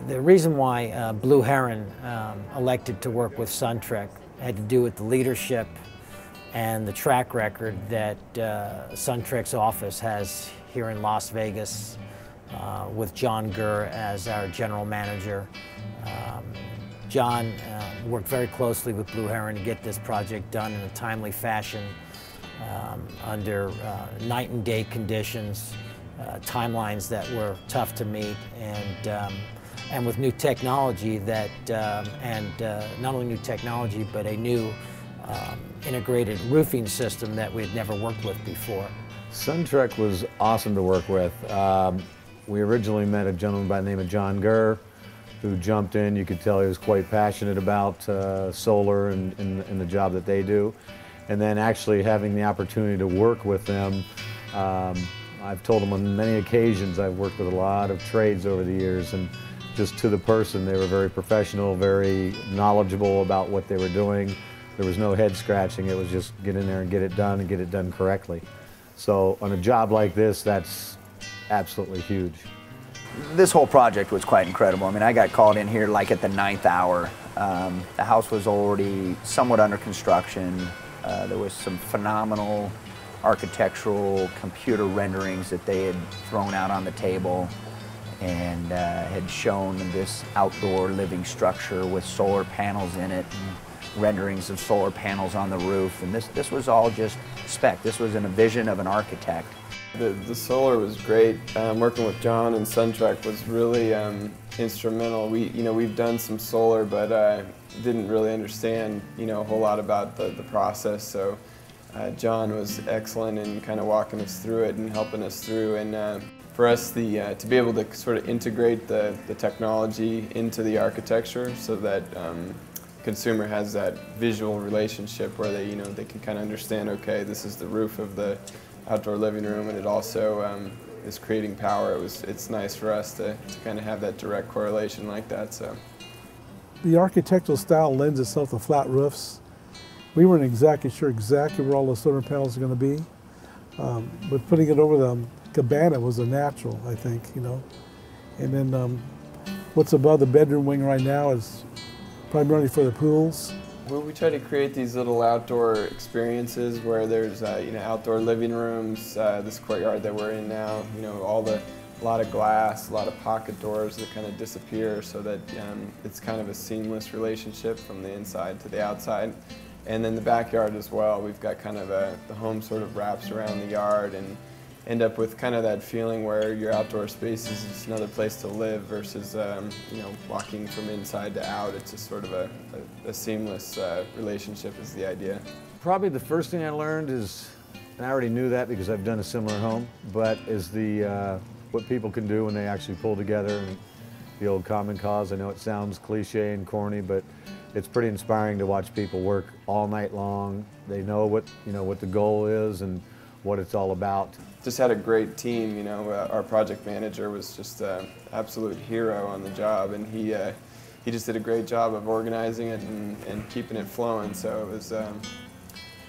The reason why Blue Heron elected to work with SunTrek had to do with the leadership and the track record that SunTrek's office has here in Las Vegas with John Gurr as our general manager. John worked very closely with Blue Heron to get this project done in a timely fashion under night and day conditions, timelines that were tough to meet, and with new technology that, not only new technology, but a new integrated roofing system that we had never worked with before. SunTrek was awesome to work with. We originally met a gentleman by the name of John Gurr, who jumped in. You could tell he was quite passionate about solar and the job that they do. And then actually having the opportunity to work with them, I've told them on many occasions, I've worked with a lot of trades over the years, and just to the person, they were very professional, very knowledgeable about what they were doing. There was no head scratching. It was just get in there and get it done and get it done correctly. So on a job like this, that's absolutely huge. This whole project was quite incredible. I mean, I got called in here like at the 9th hour. The house was already somewhat under construction. There was some phenomenal architectural computer renderings that they had thrown out on the table, and had shown this outdoor living structure with solar panels in it, and renderings of solar panels on the roof. And this was all just spec. This was in a vision of an architect. The solar was great. Working with John and SunTrek was really instrumental. We've done some solar, but didn't really understand a whole lot about the process. So John was excellent in kind of walking us through it and helping us through. And for us, to be able to sort of integrate the technology into the architecture, so that consumer has that visual relationship where they can kind of understand, okay, this is the roof of the outdoor living room, and it also is creating power. It's nice for us to kind of have that direct correlation like that. So the architectural style lends itself to flat roofs. We weren't exactly sure where all the solar panels are going to be, but putting it over the cabana was a natural, I think, And then what's above the bedroom wing right now is primarily for the pools. Well, we try to create these little outdoor experiences where there's outdoor living rooms, this courtyard that we're in now, a lot of glass, a lot of pocket doors that kind of disappear, so that it's kind of a seamless relationship from the inside to the outside. And then the backyard as well, we've got kind of the home sort of wraps around the yard, and end up with kind of that feeling where your outdoor space is just another place to live versus walking from inside to out. It's just sort of a seamless relationship is the idea. Probably the first thing I learned is, and I already knew that because I've done a similar home, but is what people can do when they actually pull together, and the old common cause. I know it sounds cliche and corny, but it's pretty inspiring to watch people work all night long. They know what the goal is and what it's all about. Just had a great team. Our project manager was just an absolute hero on the job, and he just did a great job of organizing it and keeping it flowing. So it was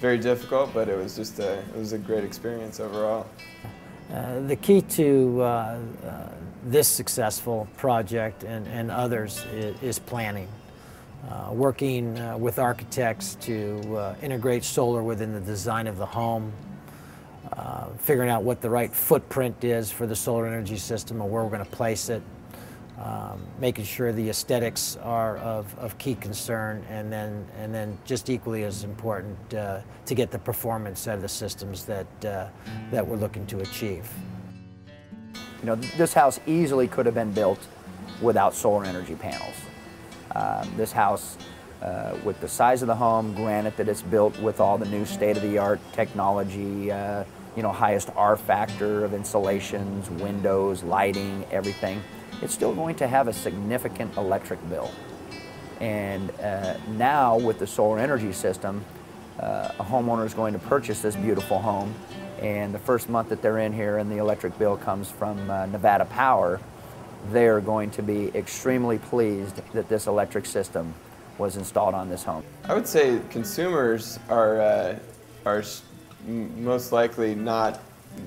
very difficult, but it was just it was a great experience overall. The key to this successful project and others is planning. Working with architects to integrate solar within the design of the home, figuring out what the right footprint is for the solar energy system and where we're going to place it, making sure the aesthetics are of key concern, and then just equally as important to get the performance out of the systems that we're looking to achieve. This house easily could have been built without solar energy panels. This house, with the size of the home, granted that it's built with all the new state-of-the-art technology, highest R factor of insulations, windows, lighting, everything, it's still going to have a significant electric bill. And now with the solar energy system, a homeowner is going to purchase this beautiful home, and the first month that they're in here and the electric bill comes from Nevada Power, they're going to be extremely pleased that this electric system was installed on this home. I would say consumers are most likely not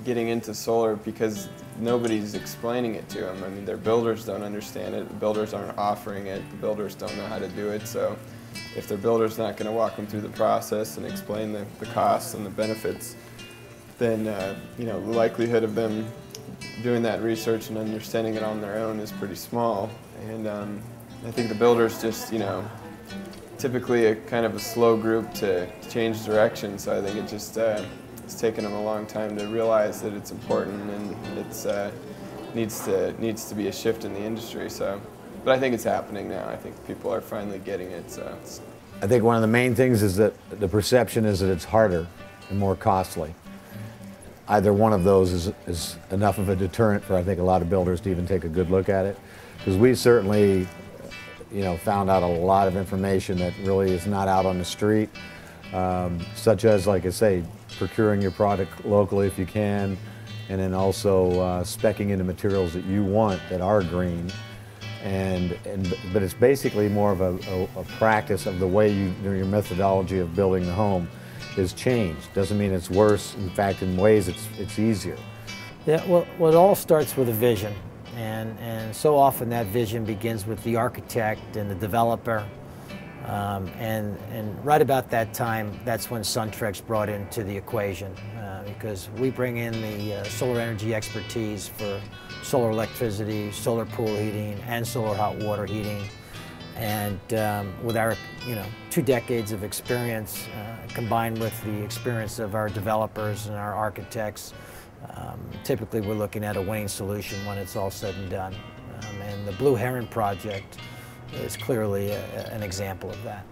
getting into solar because nobody's explaining it to them. I mean, their builders don't understand it, the builders aren't offering it, the builders don't know how to do it, so if their builder's not going to walk them through the process and explain the costs and the benefits, then you know, the likelihood of them doing that research and understanding it on their own is pretty small. And I think the builders just, you know, typically a kind of a slow group to change direction, so I think it just it's taken them a long time to realize that it's important and it's needs to be a shift in the industry. So, but I think it's happening now. I think people are finally getting it. So I think one of the main things is that the perception is that it's harder and more costly. Either one of those is enough of a deterrent for, I think, a lot of builders to even take a good look at it. Because we certainly, you know, found out a lot of information that really is not out on the street, such as, like I say, procuring your product locally if you can, and then also speccing into materials that you want that are green. But it's basically more of a practice of the way your methodology of building the home is changed. Doesn't mean it's worse. In fact, in ways, it's easier. Yeah, well, it all starts with a vision, and so often that vision begins with the architect and the developer, and right about that time, that's when Suntrex brought into the equation, because we bring in the solar energy expertise for solar electricity, solar pool heating, and solar hot water heating. And with our 2 decades of experience, combined with the experience of our developers and our architects, typically we're looking at a winning solution when it's all said and done. And the Blue Heron project is clearly an example of that.